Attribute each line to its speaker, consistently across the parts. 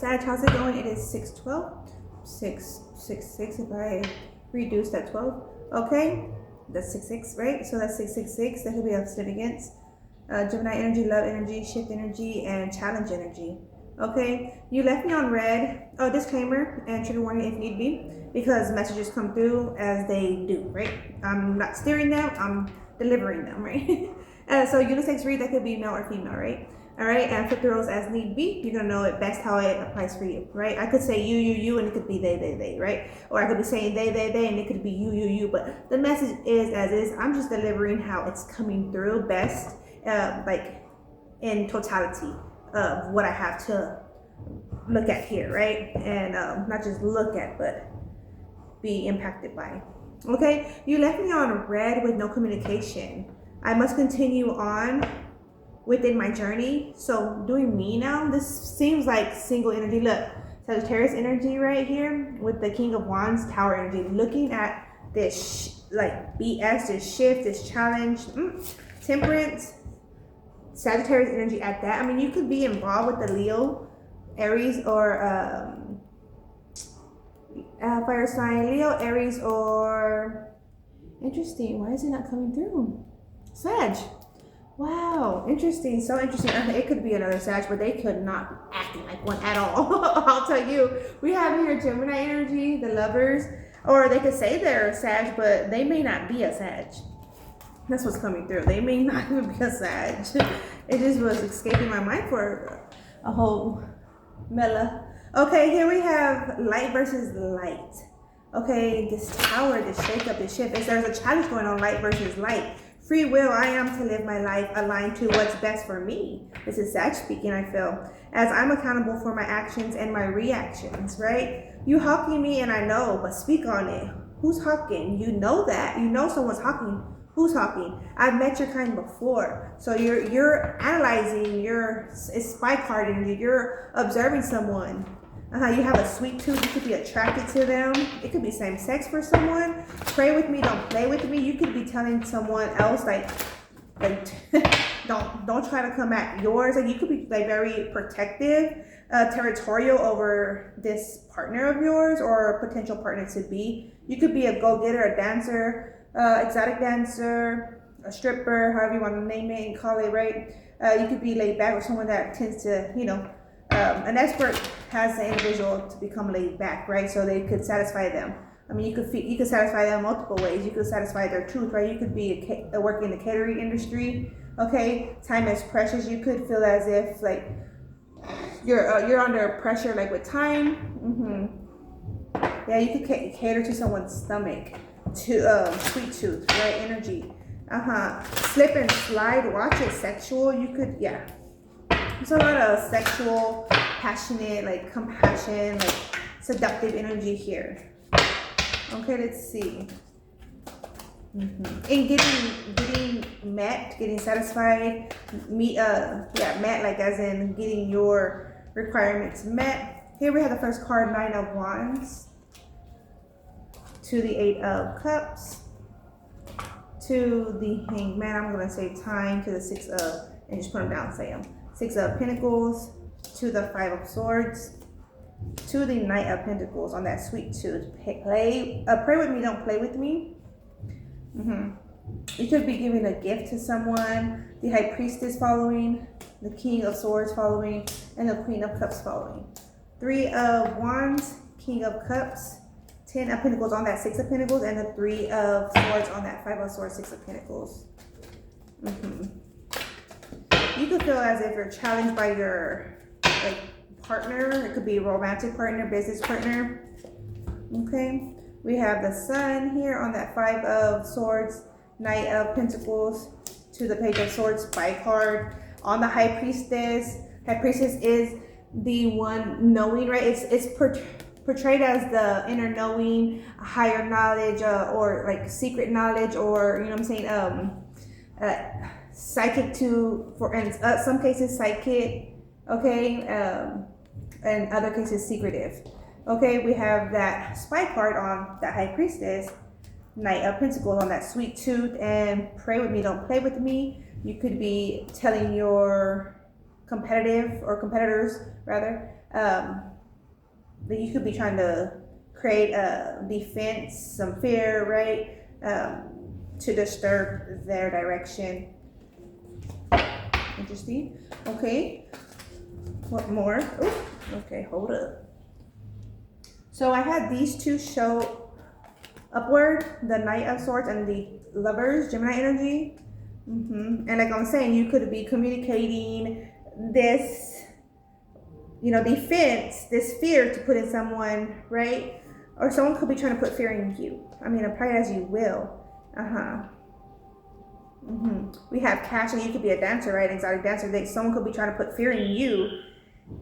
Speaker 1: Sag, how's it going? It is 6:12. 666 if I reduce that 12. Okay, that's 66, right? So that's 666. That could be of significance. Gemini energy, love energy, shift energy, and challenge energy. Okay, you left me on red. Oh, disclaimer and trigger warning if need be, because messages come through as they do, right? I'm not steering them, I'm delivering them, right? So unisex read, that could be male or female, right? All right, and flip the roles as need be. You're gonna know it best how it applies for you, right? I could say you, and it could be they, right? Or I could be saying they, and it could be you. But the message is as is. I'm just delivering how it's coming through best, like in totality of what I have to look at here, right? And not just look at, but be impacted by. Okay, you left me on red with no communication. I must continue on within my journey. So doing me now, this seems like single energy. Look, Sagittarius energy right here with the King of Wands, Tower energy, looking at this like BS, this shift, this challenge, Temperance, Sagittarius energy at that. I mean, you could be involved with the Leo, Aries, or fire sign, Leo, Aries, or interesting. Why is it not coming through? Sag. Wow, interesting, so interesting. It could be another Sag, but they could not act like one at all. I'll tell you. We have here Gemini energy, the lovers, or they could say they're a Sag, but they may not be a Sag. That's what's coming through. They may not even be a Sag. It just was escaping my mind for a whole mela. Okay, here we have light versus light. Okay, this tower, this shake-up, this shift. There's a challenge going on, light versus light. Free will, I am to live my life aligned to what's best for me. This is Sag speaking, I feel. As I'm accountable for my actions and my reactions, right? You hawking me and I know, but speak on it. Who's hawking? You know that. You know someone's hawking. Who's hawking? I've met your kind before. So you're analyzing, it's spy card energy. You're observing someone. You have a sweet tooth. You could be attracted to them. It could be same sex for someone. Pray with me, don't play with me. You could be telling someone else like don't try to come at yours. Like you could be like very protective, territorial over this partner of yours or potential partner to be. You could be a go-getter, a dancer, exotic dancer, a stripper, however you want to name it and call it, right? You could be laid back with someone that tends to, an expert has the individual to become laid back, right? So they could satisfy them. I mean, you could satisfy them multiple ways. You could satisfy their tooth, right? You could be working in the catering industry. Okay, time is precious. You could feel as if like you're under pressure, like with time. Yeah, you could cater to someone's stomach, to sweet tooth, right? Energy. Slip and slide. Watch it. Sexual. You could, yeah. There's a lot of sexual, passionate, like compassion, like seductive energy here. Okay, let's see. And getting met, getting satisfied, met, like as in getting your requirements met. Here we have the first card, Nine of Wands, to the Eight of Cups, to the Hangman. I'm gonna say time, to the Six of, and just put them down, say them. Six of Pentacles, to the Five of Swords, to the Knight of Pentacles on that sweet tooth. Pray with me, don't play with me. You could be giving a gift to someone. The High Priestess following, the King of Swords following, and the Queen of Cups following. Three of Wands, King of Cups, 10 of Pentacles on that Six of Pentacles, and the Three of Swords on that Five of Swords, Six of Pentacles. You could feel as if you're challenged by your partner. It could be a romantic partner, business partner. Okay. We have the Sun here on that Five of Swords, Knight of Pentacles, to the Page of Swords, spy card. On the High Priestess. High Priestess is the one knowing, right? It's portrayed as the inner knowing, higher knowledge, or like secret knowledge, or you know what I'm saying, psychic to, for in some cases psychic, okay, and other cases secretive. Okay, we have that spy card on that High Priestess, Knight of Pentacles on that sweet tooth, and pray with me, don't play with me. You could be telling your competitors rather, that you could be trying to create a defense, some fear, right? To disturb their direction. Interesting. Okay. What more? Oh, okay, hold up. So I had these two show upward, the Knight of Swords and the Lovers, Gemini energy. And like I'm saying, you could be communicating this, defense, this fear to put in someone, right? Or someone could be trying to put fear in you. I mean, apply it as you will. We have cash, and you could be a dancer, right? Exotic dancer. Someone could be trying to put fear in you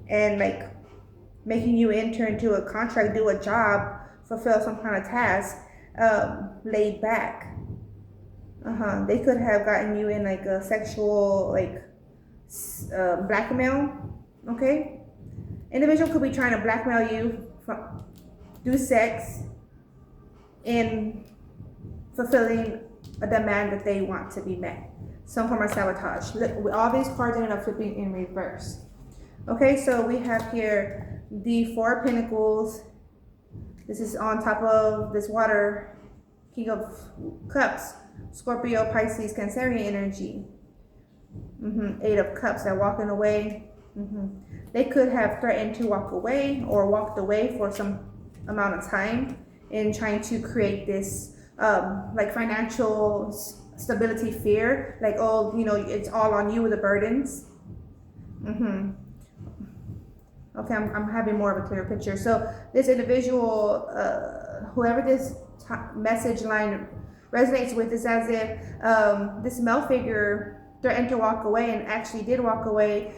Speaker 1: and like making you enter into a contract, do a job, fulfill some kind of task, laid back. They could have gotten you in like a sexual blackmail. Okay, individual could be trying to blackmail you do sex in fulfilling a demand that they want to be met. Some form of sabotage. Look, all these cards ended up flipping in reverse. Okay, so we have here the Four of Pentacles. This is on top of this water, King of Cups, Scorpio, Pisces, Cancerian energy. Eight of Cups, that walking away. They could have threatened to walk away or walked away for some amount of time in trying to create this like financial stability fear, like, oh, it's all on you with the burdens. Okay, I'm having more of a clear picture. So this individual, whoever this message line resonates with, is as if this male figure threatened to walk away and actually did walk away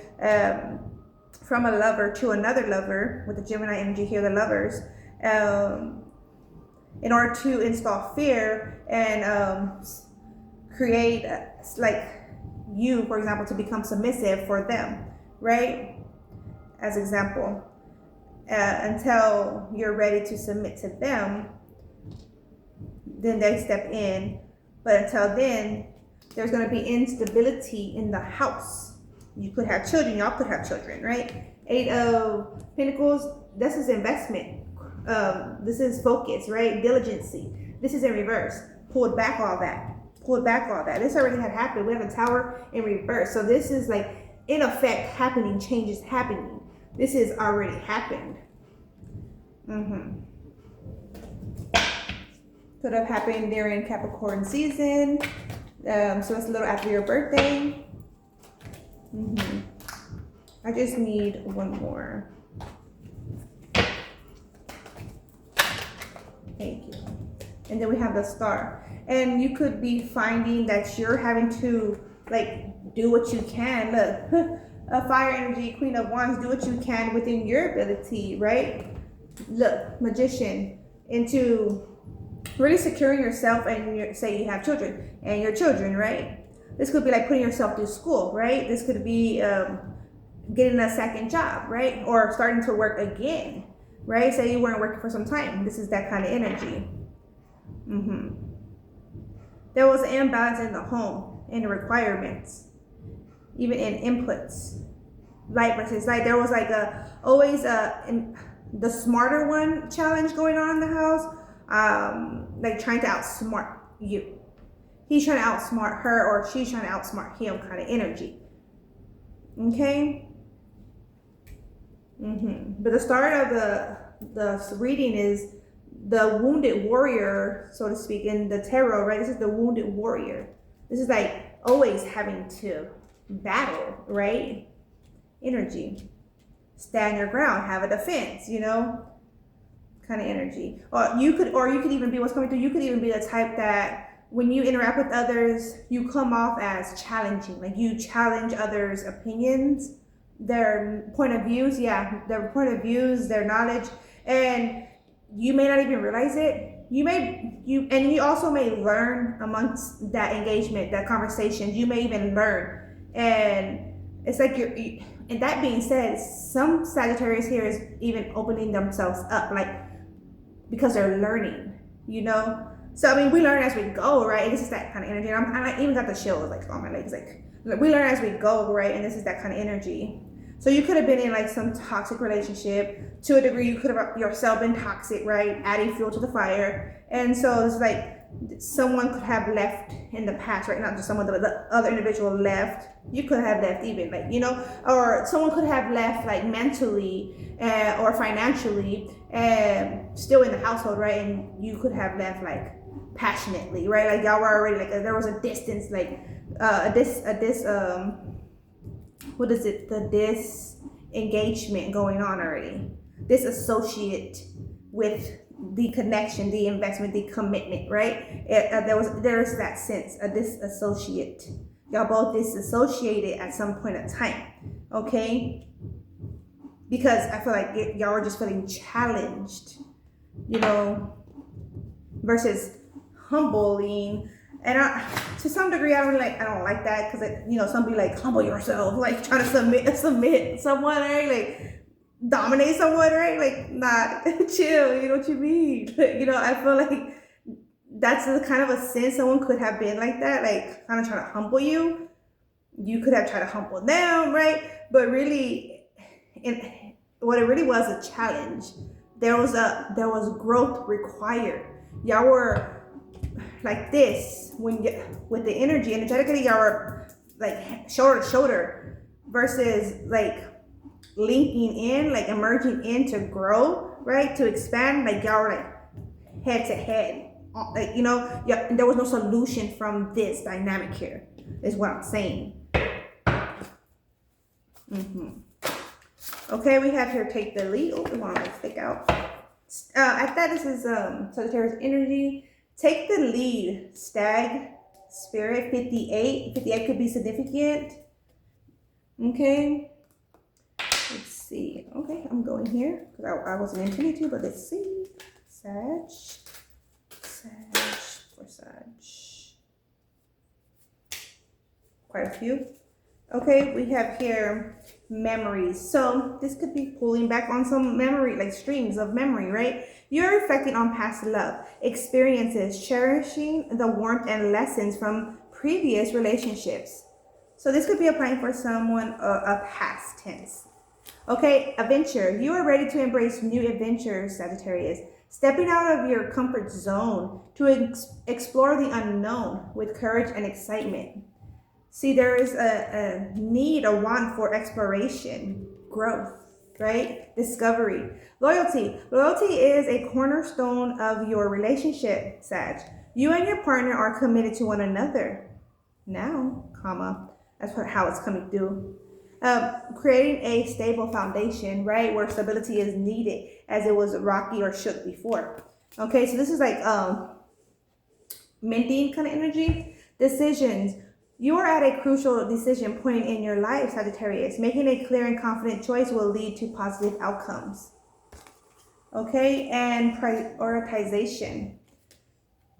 Speaker 1: from a lover to another lover, with the Gemini energy here, the Lovers, in order to install fear and create like you, for example, to become submissive for them, right? As example, until you're ready to submit to them, then they step in. But until then, there's going to be instability in the house. You could have children, y'all could have children, right? Eight of Pentacles, this is investment. This is focus, right? Diligency. This is in reverse. Pulled back all that. This already had happened. We have a Tower in reverse. So this is like, in effect, happening, changes happening. This has already happened. Could have happened during Capricorn season. So it's a little after your birthday. I just need one more. Thank you. And then we have the Star. And you could be finding that you're having to like do what you can. Look, a fire energy, Queen of Wands, do what you can within your ability, right? Look, Magician, into really securing yourself and say you have children and your children, right? This could be like putting yourself through school, right? This could be getting a second job, right? Or starting to work again, right? Say you weren't working for some time. This is that kind of energy. There was an imbalance in the home, in the requirements, even in inputs. Light versus light. There was like always the smarter one challenge going on in the house, like trying to outsmart you. He's trying to outsmart her, or she's trying to outsmart him, kind of energy. Okay. But the start of the reading is the wounded warrior, so to speak, in the tarot, right? This is the wounded warrior. This is like always having to battle, right? Energy. Stand your ground, have a defense, kind of energy. Or you could even be, what's coming through, you could even be the type that when you interact with others, you come off as challenging. Like you challenge others' opinions, their point of views, their knowledge, and you may not even realize it. You also may learn amongst that engagement, that conversation. You may even learn, and it's like and that being said, some Sagittarius here is even opening themselves up, like because they're learning, So I mean, we learn as we go, right? And this is that kind of energy. And I even got the chills like on my legs, like we learn as we go, right? And this is that kind of energy. So you could have been in like some toxic relationship. To a degree, you could have yourself been toxic, right? Adding fuel to the fire. And so it's like someone could have left in the past, right? Not just someone, but the other individual left. You could have left even, like, you know, or someone could have left like mentally or financially and still in the household, right? And you could have left like passionately, right? Like y'all were already like, there was a distance, like what is it? The disengagement going on already. Disassociate with the connection, the investment, the commitment, right? There's that sense, a disassociate. Y'all both disassociated at some point in time, okay? Because I feel like y'all were just feeling challenged, you know, versus humbling. And to some degree, I don't like that, because you know, some be like, humble yourself, like trying to submit someone, right? Like dominate someone, right? Like, not chill. You know what you mean? You know, I feel like that's the kind of a sense someone could have been like that, like kind of trying to humble you. You could have tried to humble them, right? But really, what it really was a challenge. There was growth required. Y'all were like this with the energetically, y'all were like shoulder to shoulder versus like linking in, like emerging in to grow, right? To expand, like y'all were like head to head, like, you know, there was no solution from this dynamic here, is what I'm saying. Okay, we have here take the lead. Oh, the one will stick out. At that, this is Sagittarius energy. Take the lead, Stag, Spirit, 58. 58 could be significant. Okay. Let's see. Okay, I'm going here because I wasn't intending to, but let's see. Sag for Sag. Quite a few. Okay, we have here memories. So this could be pulling back on some memory, like streams of memory, right? You're reflecting on past love, experiences, cherishing the warmth and lessons from previous relationships. So this could be applying for someone a past tense. Okay, adventure. You are ready to embrace new adventures, Sagittarius. Stepping out of your comfort zone to explore the unknown with courage and excitement. See, there is a need, a want for exploration, growth, right? Discovery. Loyalty. Loyalty is a cornerstone of your relationship, Sag. You and your partner are committed to one another. Now, that's how it's coming through. Creating a stable foundation, right? Where stability is needed, as it was rocky or shook before. Okay, so this is like mending kind of energy. Decisions. You are at a crucial decision point in your life, Sagittarius. Making a clear and confident choice will lead to positive outcomes. Okay, and prioritization.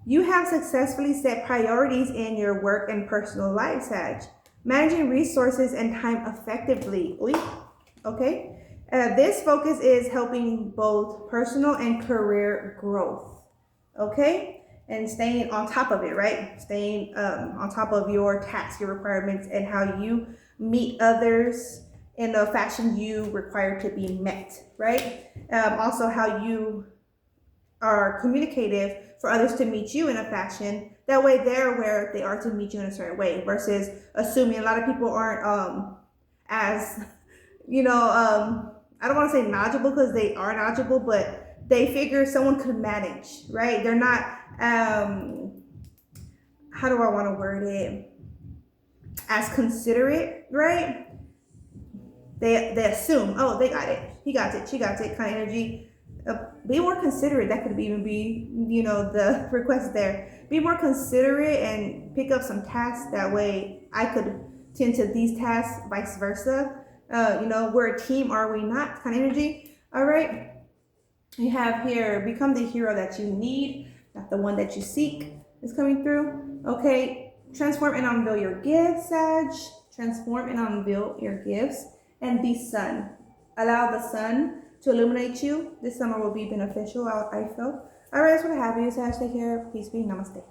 Speaker 1: You have successfully set priorities in your work and personal life, Sag. Managing resources and time effectively. Okay. This focus is helping both personal and career growth. Okay. And staying on top of it, right? Staying on top of your tasks, your requirements, and how you meet others in the fashion you require to be met, right? Also how you are communicative for others to meet you in a fashion. That way they're aware they are to meet you in a certain way, versus assuming. A lot of people aren't as, you know, I don't want to say knowledgeable, because they are knowledgeable, but they figure someone could manage, right? They're not, how do I want to word it? As considerate, right? They assume, oh, they got it. He got it. She got it kind of energy. Be more considerate. That could even be, you know, the request there. Be more considerate and pick up some tasks. That way I could tend to these tasks, vice versa. You know, we're a team, are we not? Kind of energy. All right. You have here, become the hero that you need, not the one that you seek, is coming through. Okay. Transform and unveil your gifts, Sag. Transform and unveil your gifts. And the sun. Allow the sun to illuminate you. This summer will be beneficial, I feel. All right, that's what I have. You guys take care. Peace be. Namaste.